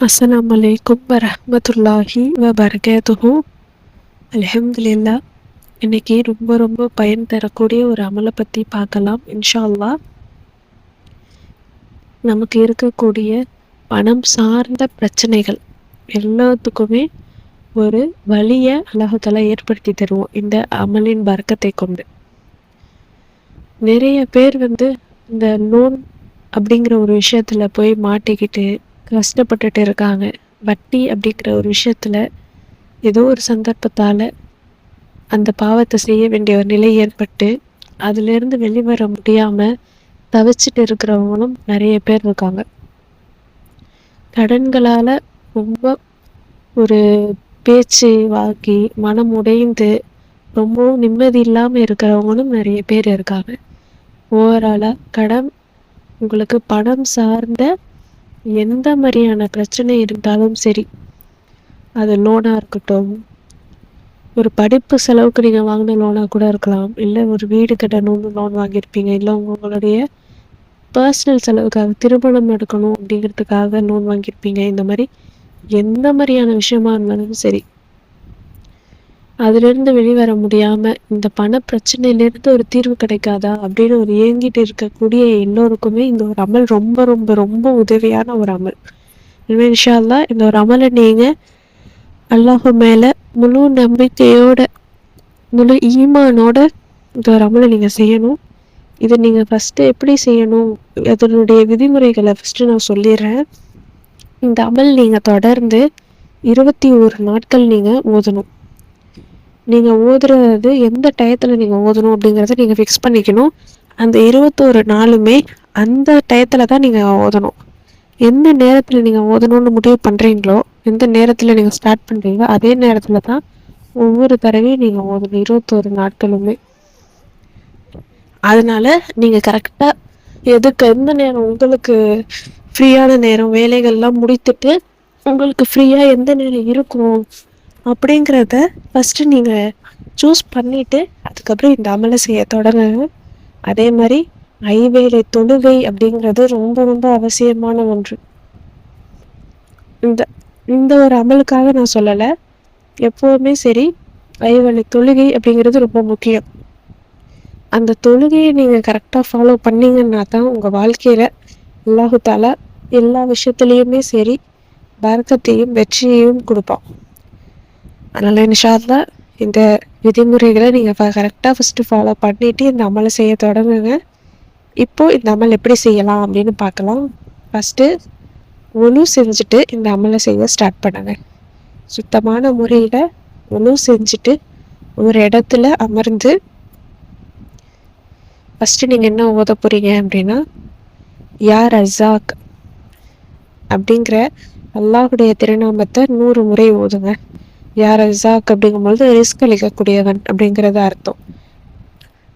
அஸ்ஸலாமு அலைக்கும் வரஹ்மத்துல்லாஹி வபரகாத்துஹு. அல்ஹம்துலில்லா. இன்னைக்கு ரொம்ப ரொம்ப பயன் தரக்கூடிய ஒரு அமலை பற்றி பார்க்கலாம் இன்ஷா அல்லாஹ். நமக்கு இருக்கக்கூடிய பணம் சார்ந்த பிரச்சனைகள் எல்லாத்துக்குமே ஒரு வழியை அல்லாஹ் ஏற்படுத்தி தருவோம் இந்த அமலின் பரக்கத்தை கொண்டு. நிறைய பேர் இந்த லோன் அப்படிங்கிற ஒரு விஷயத்துல போய் மாட்டிக்கிட்டு கஷ்டப்பட்டுட்டு இருக்காங்க. வட்டி அப்படிங்கிற ஒரு விஷயத்துல ஏதோ ஒரு சந்தர்ப்பத்தால அந்த பாவத்தை செய்ய வேண்டிய ஒரு நிலை ஏற்பட்டு அதிலிருந்து வெளிவர முடியாம தவிச்சிட்டு இருக்கிறவங்களும் நிறைய பேர் இருக்காங்க. கடன்களால ரொம்ப ஒரு பேச்சு வாக்கி மனம் உடைந்து ரொம்பவும் நிம்மதி இல்லாம இருக்கிறவங்களும் நிறைய பேர் இருக்காங்க. ஓவராலா கடன் உங்களுக்கு பணம் சார்ந்த எந்த மாதிரியான பிரச்சனை இருந்தாலும் சரி, அது லோனாக இருக்கட்டும், ஒரு படிப்பு செலவுக்கு நீங்கள் வாங்கின லோனாக கூட இருக்கலாம், இல்லை ஒரு வீடு கட்டணும்னு லோன் வாங்கியிருப்பீங்க, இல்லை உங்களுடைய பர்சனல் செலவுக்காக திருமணம் எடுக்கணும் அப்படிங்கிறதுக்காக லோன் வாங்கியிருப்பீங்க. இந்த மாதிரி எந்த மாதிரியான விஷயமா இருந்தாலும் சரி, அதிலிருந்து வெளிவர முடியாமல் இந்த பண பிரச்சனையிலேருந்து ஒரு தீர்வு கிடைக்காதா அப்படின்னு ஒரு ஏங்கிட்டு இருக்கக்கூடிய எல்லோருக்குமே இந்த ஒரு அமல் ரொம்ப ரொம்ப ரொம்ப உதவியான ஒரு அமல். இன்ஷா அல்லாஹ் இந்த ஒரு அமலை நீங்கள் அல்லாஹ் மேலே முழு நம்பிக்கையோட முழு ஈமானோட இந்த ஒரு அமலை நீங்கள் செய்யணும். இதை நீங்கள் ஃபஸ்ட்டு எப்படி செய்யணும், அதனுடைய விதிமுறைகளை ஃபஸ்ட்டு நான் சொல்லிடுறேன். இந்த அமல் நீங்கள் தொடர்ந்து 21 நாட்கள் நீங்கள் ஓதணும். நீங்கள் ஓதுறது எந்த டயத்தில் நீங்கள் ஓதணும் அப்படிங்கிறத நீங்கள் ஃபிக்ஸ் பண்ணிக்கணும். அந்த 21 நாளுமே அந்த டயத்தில் தான் நீங்கள் ஓதணும். எந்த நேரத்தில் நீங்கள் ஓதணும்னு முடிவு பண்ணுறீங்களோ, எந்த நேரத்தில் நீங்கள் ஸ்டார்ட் பண்ணுறீங்களோ அதே நேரத்தில் தான் ஒவ்வொரு தடவையும் நீங்கள் ஓதணும் 21 நாட்களுமே. அதனால் நீங்கள் கரெக்டாக எந்த நேரம் உங்களுக்கு ஃப்ரீயான நேரம், வேலைகள்லாம் முடித்துட்டு உங்களுக்கு ஃப்ரீயாக எந்த நேரம் இருக்கும் அப்படிங்கிறத ஃபஸ்ட்டு நீங்கள் சூஸ் பண்ணிவிட்டு அதுக்கப்புறம் இந்த அமலை செய்ய தொடங்குங்க. அதே மாதிரி ஐவேளை தொழுகை அப்படிங்கிறது ரொம்ப ரொம்ப அவசியமான ஒன்று. இந்த இந்த ஒரு அமலுக்காக நான் சொல்லலை, எப்போவுமே சரி ஐவேளை தொழுகை அப்படிங்கிறது ரொம்ப முக்கியம். அந்த தொழுகையை நீங்கள் கரெக்டாக ஃபாலோ பண்ணிங்கன்னா தான் உங்கள் வாழ்க்கையில் அல்லாஹ் தஆலா எல்லா விஷயத்துலேயுமே சரி பரக்கத்தையும் வெற்றியையும் கொடுப்பான். அதனால் இன்ஷா அல்லாஹ் இந்த விதிமுறைகளை நீங்கள் கரெக்டாக ஃபஸ்ட்டு ஃபாலோ பண்ணிவிட்டு இந்த அமலை செய்ய தொடங்குங்க. இப்போது இந்த அமல் எப்படி செய்யலாம் அப்படின்னு பார்க்கலாம். ஃபஸ்ட்டு உழு செஞ்சுட்டு இந்த அமலை செய்ய ஸ்டார்ட் பண்ணுங்க. சுத்தமான முறையில் உழு செஞ்சுட்டு ஒரு இடத்துல அமர்ந்து ஃபஸ்ட்டு நீங்கள் என்ன ஓத போகிறீங்க அப்படின்னா, யா ரஸாக் அப்படிங்கிற அல்லாஹுடைய திருநாமத்தை 100 முறை ஓதுங்க. யா ரஸாக் அப்படிங்கும்பொழுது ரிஸ்க் அளிக்கக்கூடியவன் அப்படிங்கிறது அர்த்தம்.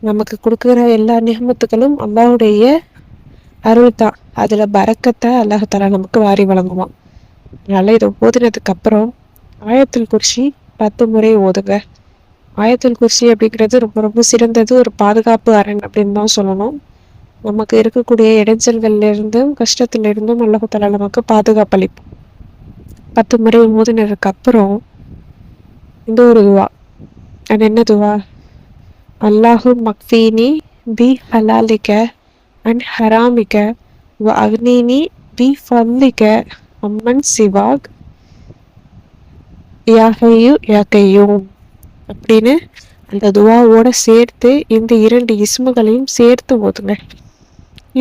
நமக்கு கொடுக்குற எல்லா நிகமத்துக்களும் அல்லாஹுடைய அருள் தான். அதில் பரக்கத்தை அல்லாஹ் தஆலா நமக்கு வாரி வழங்குவான். அதனால் இதை ஓதுனதுக்கப்புறம் ஆயத்துல் குர்சி 10 முறை ஓதுங்க. ஆயத்துல் குர்சி அப்படிங்கிறது ரொம்ப ரொம்ப சிறந்தது, ஒரு பாதுகாப்பு அரண் அப்படின்னு தான் சொல்லணும். நமக்கு இருக்கக்கூடிய இடைஞ்சல்கள்லேருந்தும் கஷ்டத்திலிருந்தும் அல்லாஹ் தஆலா நமக்கு பாதுகாப்பு அளிப்போம். 10 முறை ஓதுனதுக்கப்புறம் இந்த ஒரு துவா, அது என்ன துவா? அல்லாஹு மக்ஃபீனி பி ஹலாலிக்க அன் ஹராமிக்க வ அக்னினி பி ஃபத்லிக்க அம்மன் சிவாக் யா ஹய்யு யா கய்யூம் அப்படின்னு அந்த துவாவோட சேர்த்து இந்த 2 இஸ்முகளையும் சேர்த்து ஓதுங்க.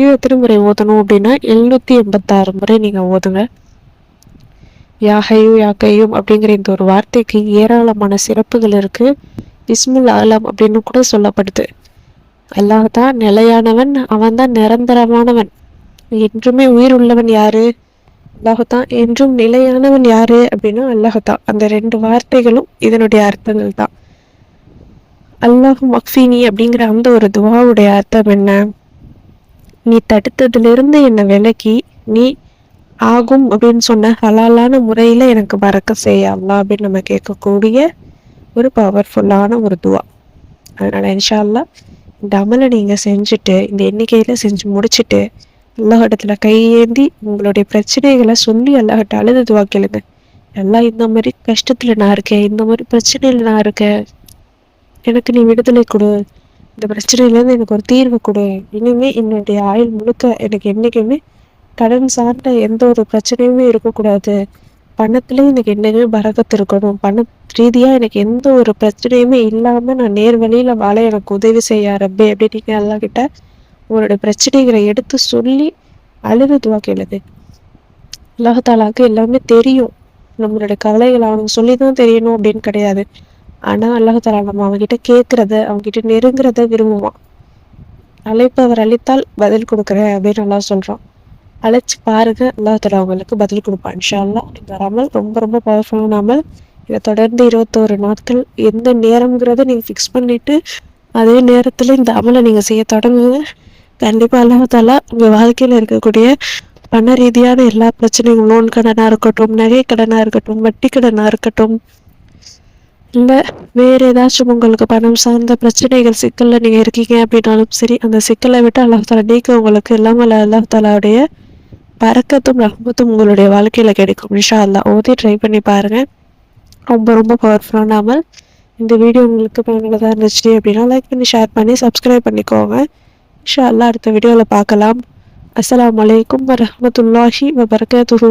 20 முறை ஓதணும் அப்படின்னா 786 முறை நீங்கள் ஓதுங்க. யா ஹய்யு யா கய்யூம் அப்படிங்கிற இந்த ஒரு வார்த்தைக்கு ஏராளமான சிறப்புகள் இருக்குது. இஸ்முல் ஆலம் அப்படின்னு கூட சொல்லப்படுது. அல்லாஹ் தான் நிலையானவன், அவன் தான் நிரந்தரமானவன். என்றுமே உயிர் உள்ளவன் யாரு? அல்லாஹ் தான். என்றும் நிலையானவன் யாரு அப்படின்னா அல்லாஹ் தான். அந்த 2 வார்த்தைகளும் இதனுடைய அர்த்தங்கள் தான். அல்லாஹு மக்ஃபீனி அப்படிங்கிற அந்த ஒரு துவாவுடைய அர்த்தம் என்ன? நீ தடுத்ததிலிருந்து என்னை விலக்கி நீ ஆகும் அப்படின்னு சொன்ன ஹலாலான முறையில் எனக்கு பறக்க செய்ய அல்லாஹ் அப்படின்னு நம்ம கேட்கக்கூடிய ஒரு பவர்ஃபுல்லான ஒரு துவா. அதனால் இன்ஷா அல்லாஹ் இந்த அமலை நீங்கள் செஞ்சுட்டு இந்த எண்ணிக்கையில் செஞ்சு முடிச்சுட்டு அல்லாஹ்விடத்துல கையேந்தி உங்களுடைய பிரச்சனைகளை சொல்லி அல்லாஹ்கிட்ட அழுது துவா கேளுங்க. எல்லாம் இந்த மாதிரி கஷ்டத்துல நான் இருக்கேன், இந்த மாதிரி பிரச்சனையில நான் இருக்கேன், எனக்கு நீ விடுதலை கொடு, இந்த பிரச்சனையிலேருந்து எனக்கு ஒரு தீர்வு கொடு, இனிமே என்னுடைய ஆயுள் முழுக்க எனக்கு என்றைக்குமே கடன் சார்ந்த எந்த ஒரு பிரச்சனையுமே இருக்கக்கூடாது, பணத்துலேயும் எனக்கு என்னைக்குமே பரக்கத்து இருக்கணும், பண ரீதியாக எனக்கு எந்த ஒரு பிரச்சனையுமே இல்லாமல் நான் நேர் வழியில் வாழ எனக்கு உதவி செய்ய ரப்பே அப்படின்னு நீங்கள் அல்லாஹ்கிட்ட உங்களுடைய பிரச்சனைகளை எடுத்து சொல்லி அழுது துவா கேளுது. அல்லாஹாலாவுக்கு எல்லாமே தெரியும். நம்மளுடைய கவலைகளை அவனுக்கு சொல்லி தான் தெரியணும் அப்படின்னு கிடையாது. ஆனால் அல்லாஹாலா நம்ம அவங்ககிட்ட கேட்குறத, அவங்ககிட்ட நெருங்குறத விரும்புவான். அழைப்பவர் அழைத்தால் பதில் கொடுக்குறேன் அப்படின்னு நல்லா சொல்கிறான். அழைச்சி பாருங்க, அல்லாஹாலா அவங்களுக்கு பதில் கொடுப்பான் இன்ஷா அல்லாஹ். இந்த அமல் ரொம்ப ரொம்ப பவர்ஃபுல்லான அமல். இதை தொடர்ந்து 21 நாட்கள் எந்த நேரம்ங்கிறத நீங்கள் ஃபிக்ஸ் பண்ணிவிட்டு அதே நேரத்தில் இந்த அமலை நீங்கள் செய்ய தொடங்குங்க. கண்டிப்பாக அல்லாஹாலா உங்கள் வாழ்க்கையில் இருக்கக்கூடிய பண ரீதியான எல்லா பிரச்சனையும், லோன் கடனாக இருக்கட்டும், நகை கடனாக இருக்கட்டும், வட்டி கடனாக இருக்கட்டும், இல்லை வேறு ஏதாச்சும் உங்களுக்கு பணம் சார்ந்த பிரச்சனைகள் சிக்கலில் நீங்கள் இருக்கீங்க அப்படின்னாலும் சரி, அந்த சிக்கலை விட்டு அல்லாஹாலா நீக்க உங்களுக்கு எல்லாமே அல்லாஹாலாவுடைய பரக்கத்தும் ரஹ்மத்தும் உங்களுடைய வாழ்க்கையில் கிடைக்கும் இன்ஷா அல்லாஹ். ஓதி ட்ரை பண்ணி பாருங்கள். ரொம்ப ரொம்ப பவர்ஃபுல்லான அமல். இந்த வீடியோ உங்களுக்கு பயனுள்ளதாக இருந்துச்சு அப்படின்னா லைக் பண்ணி ஷேர் பண்ணி சப்ஸ்கிரைப் பண்ணிக்கோங்க. இன்ஷா அல்லாஹ் அடுத்த வீடியோவில் பார்க்கலாம். அஸ்ஸலாமு அலைக்கும் வரஹ்மத்துல்லாஹி வபரகாத்துஹு.